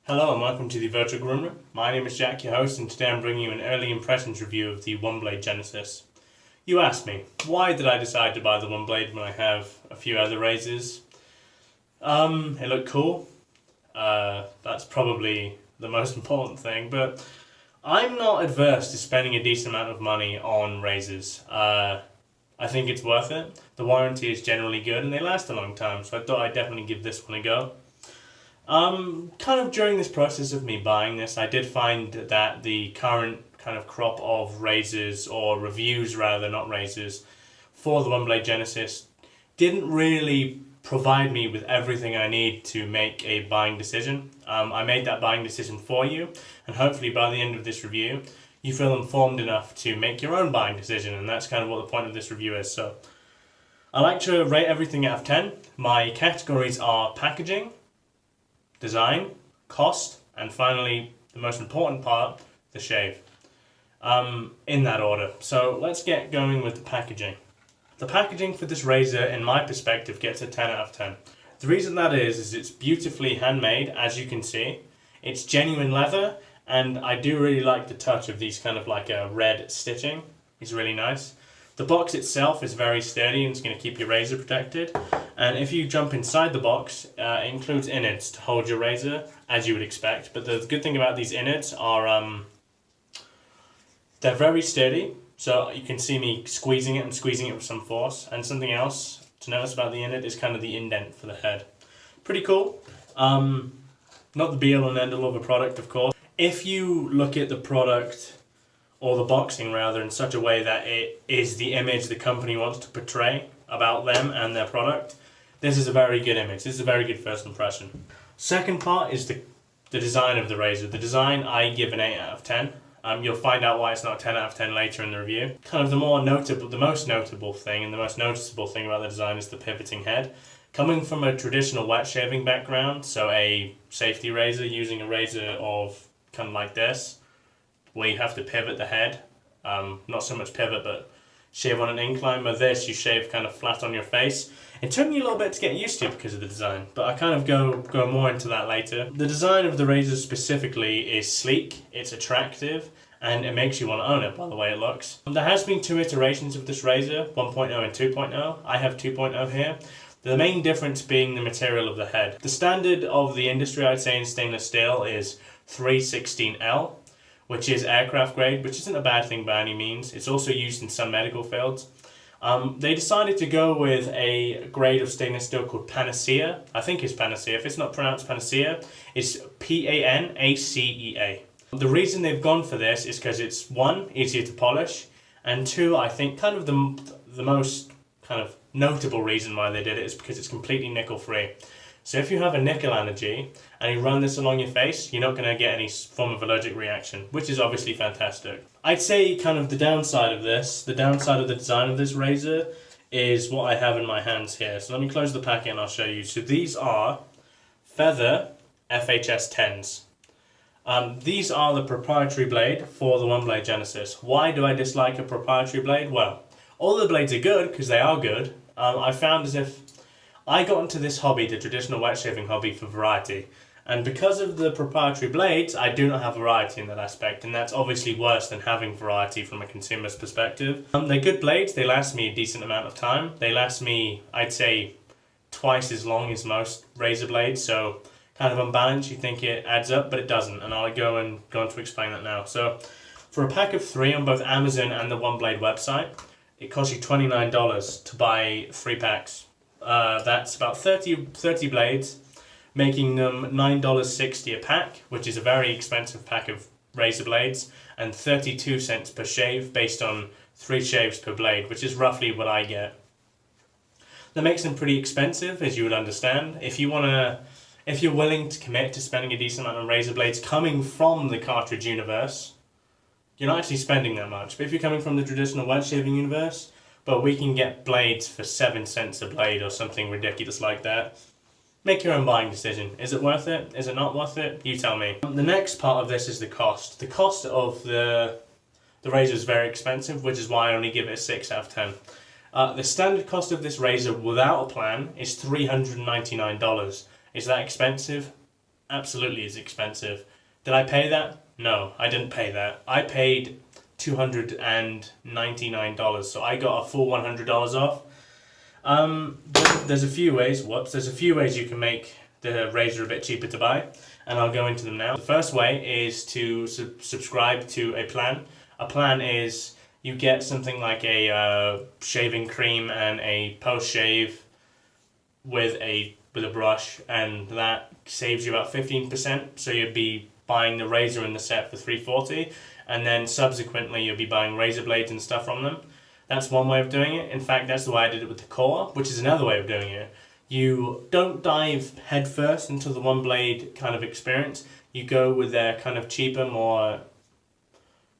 Hello and welcome to the Virtual Groomer. My name is Jack, your host, and today I'm bringing you an early impressions review of the OneBlade Genesis. You asked me, why did I decide to buy the OneBlade when I have a few other razors? It looked cool. That's probably the most important thing, but I'm not adverse to spending a decent amount of money on razors. I think it's worth it. The warranty is generally good and they last a long time, so I thought I'd definitely give this one a go. Kind of during this process of me buying this, I did find that the current kind of crop of razors, or reviews rather, not razors, for the OneBlade Genesis didn't really provide me with everything I need to make a buying decision. I made that buying decision for you, and hopefully by the end of this review, you feel informed enough to make your own buying decision, and that's kind of what the point of this review is. So, I like to rate everything out of 10. My categories are packaging, design, cost, and finally, the most important part, the shave. In that order. So let's get going with the packaging. The packaging for this razor, in my perspective, gets a 10 out of 10. The reason that is it's beautifully handmade, as you can see. It's genuine leather, and I do really like the touch of these kind of like a red stitching. It's really nice. The box itself is very sturdy and it's going to keep your razor protected. And if you jump inside the box, it includes innards to hold your razor, as you would expect. But the good thing about these innards are they're very sturdy. So you can see me squeezing it with some force. And something else to notice about the innard is kind of the indent for the head. Pretty cool. Not the be-all and end-all of a product, of course. If you look at the product, or the boxing rather, in such a way that it is the image the company wants to portray about them and their product, this is a very good image. This is a very good first impression. Second part is the design of the razor. The design I give an 8 out of 10. You'll find out why it's not a 10 out of 10 later in the review. Kind of the most notable thing and the most noticeable thing about the design is the pivoting head. Coming from a traditional wet shaving background, so a safety razor, using a razor of kind of like this, where you have to pivot the head, not so much pivot, but shave on an incline. With this, you shave kind of flat on your face. It took me a little bit to get used to because of the design, but I kind of go more into that later. The design of the razor specifically is sleek, it's attractive, and it makes you want to own it by the way it looks. There has been 2 iterations of this razor, 1.0 and 2.0. I have 2.0 here. The main difference being the material of the head. The standard of the industry, I'd say, in stainless steel is 316L. Which is aircraft grade, which isn't a bad thing by any means. It's also used in some medical fields. They decided to go with a grade of stainless steel called Panacea. I think it's Panacea. If it's not pronounced Panacea, it's Panacea. The reason they've gone for this is because it's 1, easier to polish, and 2, I think kind of the most kind of notable reason why they did it is because it's completely nickel free. So if you have a nickel allergy and you run this along your face, you're not going to get any form of allergic reaction, which is obviously fantastic. I'd say kind of the downside of the design of this razor is what I have in my hands here. So let me close the packet and I'll show you. So these are Feather FHS 10s. These are the proprietary blade for the OneBlade Genesis. Why do I dislike a proprietary blade? Well, all the blades are good because they are good. I found as if I got into this hobby, the traditional wet shaving hobby, for variety. And because of the proprietary blades, I do not have variety in that aspect. And that's obviously worse than having variety from a consumer's perspective. They're good blades. They last me a decent amount of time. They last me, I'd say, twice as long as most razor blades. So kind of unbalanced, you think it adds up, but it doesn't. And I'll go on to explain that now. So for a pack of 3 on both Amazon and the OneBlade website, it costs you $29 to buy 3 packs. That's about 30 blades, making them $9.60 a pack, which is a very expensive pack of razor blades, and 32 cents per shave based on 3 shaves per blade, which is roughly what I get. That makes them pretty expensive, as you would understand. If you're willing to commit to spending a decent amount on razor blades coming from the cartridge universe, you're not actually spending that much. But if you're coming from the traditional wet shaving universe, but we can get blades for 7 cents a blade or something ridiculous like that. Make your own buying decision. Is it worth it? Is it not worth it? You tell me. The next part of this is the cost. The cost of the razor is very expensive, which is why I only give it a 6 out of 10. The standard cost of this razor without a plan is $399. Is that expensive? absolutely is expensive. Did I pay that? No, I didn't pay that. I paid $299, so I got a full $100 off. There's a few ways. There's a few ways you can make the razor a bit cheaper to buy, and I'll go into them now. The first way is to subscribe to a plan. A plan is you get something like a shaving cream and a post shave with a brush, and that saves you about 15%. So you'd be buying the razor and the set for $340, and then subsequently you'll be buying razor blades and stuff from them. That's one way of doing it. In fact, that's the way I did it with the core, which is another way of doing it. You don't dive headfirst into the OneBlade kind of experience. You go with their kind of cheaper, more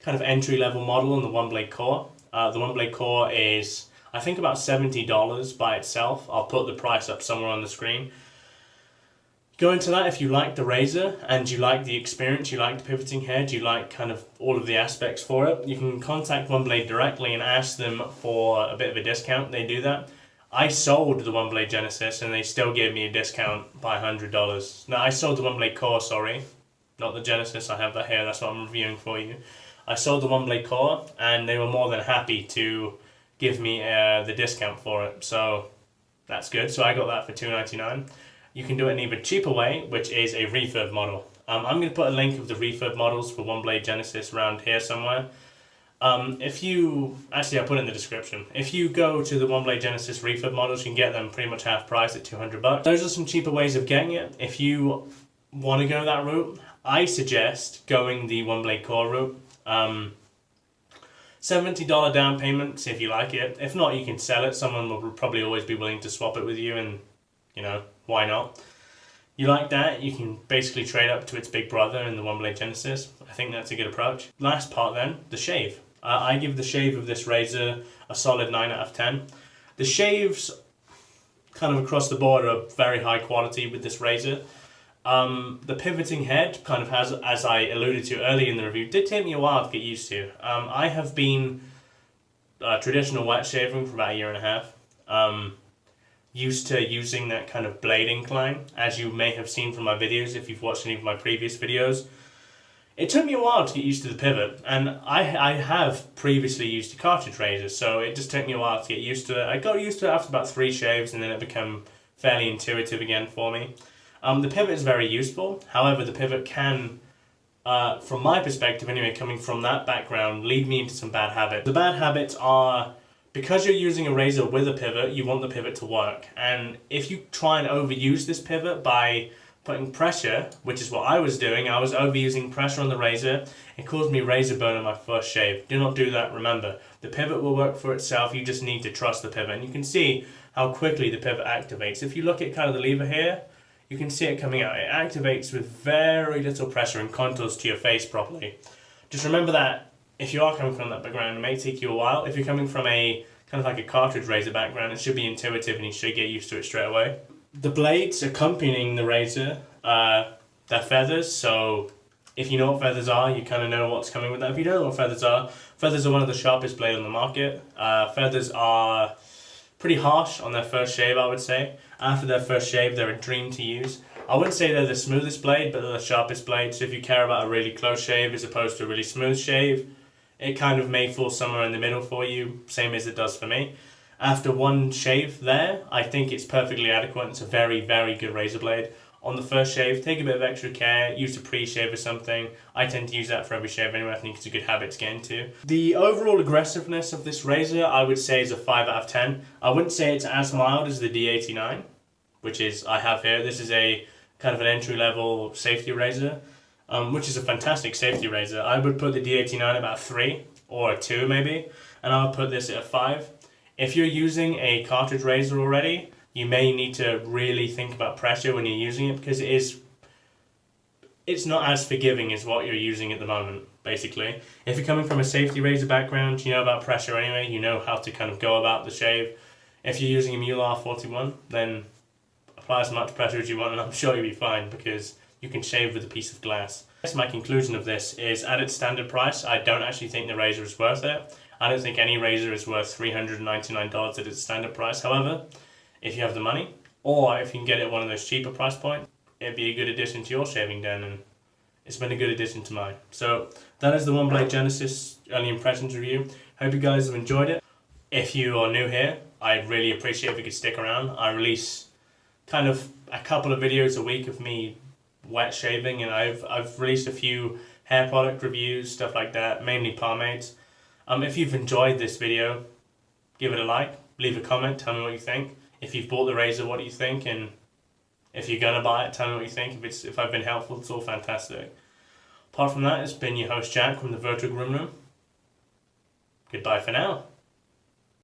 kind of entry-level model on the OneBlade core. The OneBlade core is, I think, about $70 by itself. I'll put the price up somewhere on the screen. Go into that if you like the razor and you like the experience, you like the pivoting head, you like kind of all of the aspects for it. You can contact OneBlade directly and ask them for a bit of a discount. They do that. I sold the OneBlade Genesis and they still gave me a discount by $100. No, I sold the OneBlade Core, sorry. Not the Genesis, I have that here, that's what I'm reviewing for you. I sold the OneBlade Core and they were more than happy to give me the discount for it. So that's good. So I got that for $299. You can do it an even cheaper way, which is a refurb model. I'm going to put a link of the refurb models for OneBlade Genesis around here somewhere. Actually I'll put it in the description. If you go to the OneBlade Genesis refurb models, you can get them pretty much half price at $200. Those are some cheaper ways of getting it. If you want to go that route, I suggest going the OneBlade Core route. $70 down payment, see if you like it. If not, you can sell it. Someone will probably always be willing to swap it with you, and you know, why not? You like that, you can basically trade up to its big brother in the OneBlade Genesis. I think that's a good approach. Last part then, the shave. I give the shave of this razor a solid 9 out of 10. The shaves kind of across the board are very high quality with this razor. The pivoting head kind of has, as I alluded to earlier in the review, did take me a while to get used to. I have been traditional wet shaving for about a year and a half. Used to using that kind of blade incline, as you may have seen from my videos if you've watched any of my previous videos. It took me a while to get used to the pivot, and I have previously used a cartridge razor, so it just took me a while to get used to it. I got used to it after about 3 shaves, and then it became fairly intuitive again for me. The pivot is very useful, however the pivot can, from my perspective anyway, coming from that background, lead me into some bad habits. The bad habits are, because you're using a razor with a pivot, you want the pivot to work. And if you try and overuse this pivot by putting pressure, which is what I was doing, I was overusing pressure on the razor, it caused me razor burn on my first shave. Do not do that, remember. The pivot will work for itself, you just need to trust the pivot. And you can see how quickly the pivot activates. If you look at kind of the lever here, you can see it coming out. It activates with very little pressure and contours to your face properly. Just remember that if you are coming from that background, it may take you a while. If you're coming from a kind of like a cartridge razor background, it should be intuitive and you should get used to it straight away. The blades accompanying the razor, they're feathers, so if you know what feathers are, you kind of know what's coming with that. If you don't know what feathers are one of the sharpest blades on the market. Feathers are pretty harsh on their first shave, I would say. After their first shave, they're a dream to use. I wouldn't say they're the smoothest blade, but they're the sharpest blade, so if you care about a really close shave as opposed to a really smooth shave, it kind of may fall somewhere in the middle for you, same as it does for me. After one shave there, I think it's perfectly adequate. It's a very, very good razor blade. On the first shave, take a bit of extra care, use a pre-shave or something. I tend to use that for every shave anyway. I think it's a good habit to get into. The overall aggressiveness of this razor, I would say, is a 5 out of 10. I wouldn't say it's as mild as the D89, which is, I have here. This is a kind of an entry-level safety razor, which is a fantastic safety razor. I would put the D89 about 3 or a 2 maybe, and I would put this at a 5. If you're using a cartridge razor already, you may need to really think about pressure when you're using it, because it's not as forgiving as what you're using at the moment, basically. If you're coming from a safety razor background, you know about pressure anyway, you know how to kind of go about the shave. If you're using a Mule R41, then apply as much pressure as you want and I'm sure you'll be fine, because you can shave with a piece of glass. My conclusion of this is, at its standard price, I don't actually think the razor is worth it. I don't think any razor is worth $399 at its standard price. However, if you have the money, or if you can get it at one of those cheaper price points, it'd be a good addition to your shaving den, and it's been a good addition to mine. So that is the OneBlade Genesis early impressions review. Hope you guys have enjoyed it. If you are new here, I'd really appreciate if you could stick around. I release kind of a couple of videos a week of me wet shaving, and I've released a few hair product reviews, stuff like that, mainly pomades. If you've enjoyed this video, give it a like, leave a comment, tell me what you think. If you've bought the razor, what do you think? And if you're gonna buy it, tell me what you think. If I've been helpful, it's all fantastic. Apart from that, it's been your host Jack from the Virtual Groom Room. Goodbye for now.